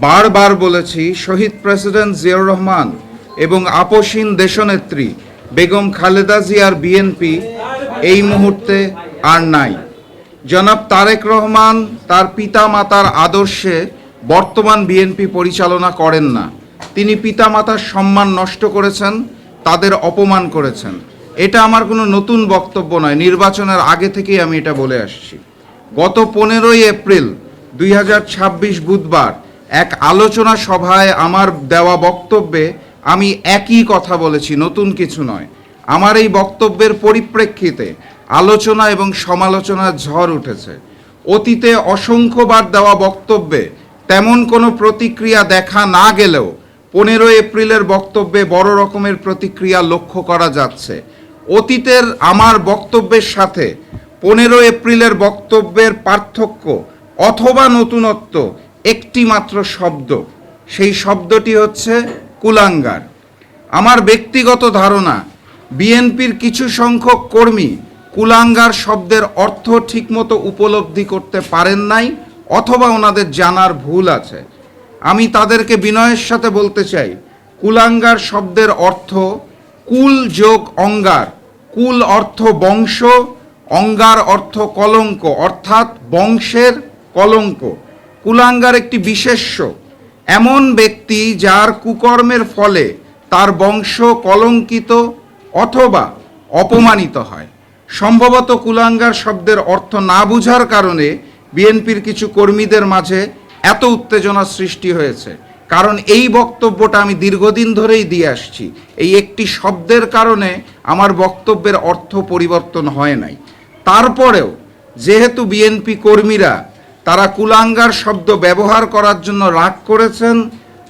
বারবার বলেছি শহীদ প্রেসিডেন্ট জিয়াউর রহমান এবং আপসহীন দেশনেত্রী বেগম খালেদা জিয়ার বিএনপি এই মুহূর্তে আর নাই। জনাব তারেক রহমান তার পিতামাতার আদর্শে বর্তমান বিএনপি পরিচালনা করেন না। তিনি পিতামাতার সম্মান নষ্ট করেছেন, তাদের অপমান করেছেন। এটা আমার কোনো নতুন বক্তব্য নয়, নির্বাচনের আগে থেকেই আমি এটা বলে আসছি। গত 15ই এপ্রিল 2026 বুধবার এক আলোচনা সভায় আমার দেওয়া বক্তব্যে আমি একই কথা বলেছি, নতুন কিছু নয়। আমার এই বক্তব্যের পরিপ্রেক্ষিতে আলোচনা এবং সমালোচনার ঝড় উঠেছে। অতীতে অসংখ্যবার দেওয়া বক্তব্যে তেমন কোনো প্রতিক্রিয়া দেখা না গেলেও 15 এপ্রিলের বক্তব্যে বড় রকমের প্রতিক্রিয়া লক্ষ্য করা যাচ্ছে। অতীতের আমার বক্তব্যের সাথে 15 এপ্রিলের বক্তব্যের পার্থক্য অথবা নতুনত্ব একটি মাত্র শব্দ, সেই শব্দটি হচ্ছে কুলাঙ্গার। আমার ব্যক্তিগত ধারণা, বিএনপির কিছু সংখ্যক কর্মী কুলাঙ্গার শব্দের অর্থ ঠিকমতো উপলব্ধি করতে পারেন নাই, অথবা ওনাদের জানার ভুল আছে। আমি তাদেরকে বিনয়ের সাথে বলতে চাই, কুলাঙ্গার শব্দের অর্থ কুল যোগ অঙ্গার। কুল অর্থ বংশ, অঙ্গার অর্থ কলঙ্ক, অর্থাৎ বংশের কলঙ্ক। কুলাঙ্গার একটি বিশেষ্য, এমন ব্যক্তি যার কুকর্মের ফলে তার বংশ কলঙ্কিত অথবা অপমানিত হয়। সম্ভবত কুলাঙ্গার শব্দের অর্থ না বুঝার কারণে বিএনপির কিছু কর্মীদের মাঝে এত উত্তেজনা সৃষ্টি হয়েছে। কারণ এই বক্তব্যটা আমি দীর্ঘদিন ধরেই দিয়ে আসছি, এই একটি শব্দের কারণে আমার বক্তব্যের অর্থ পরিবর্তন হয় নাই। তারপরেও যেহেতু বিএনপি কর্মীরা তারা কুলাঙ্গার শব্দ ব্যবহার করার জন্য রাগ করেছেন,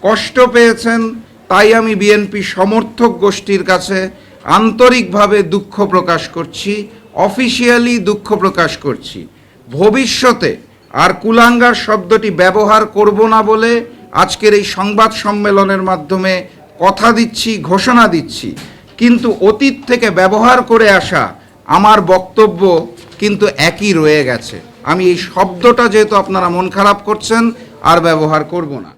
কষ্ট পেয়েছেন, তাই আমি বিএনপি সমর্থক গোষ্ঠীর কাছে আন্তরিকভাবে দুঃখ প্রকাশ করছি, অফিসিয়ালি দুঃখ প্রকাশ করছি। ভবিষ্যতে আর কুলাঙ্গার শব্দটি ব্যবহার করব না বলে আজকের এই সংবাদ সম্মেলনের মাধ্যমে কথা দিচ্ছি, ঘোষণা দিচ্ছি। কিন্তু অতীত থেকে ব্যবহার করে আসা আমার বক্তব্য কিন্তু একই রয়ে গেছে। আমি এই শব্দটা যেহেতু আপনারা মন খারাপ করছেন, আর ব্যবহার করব না।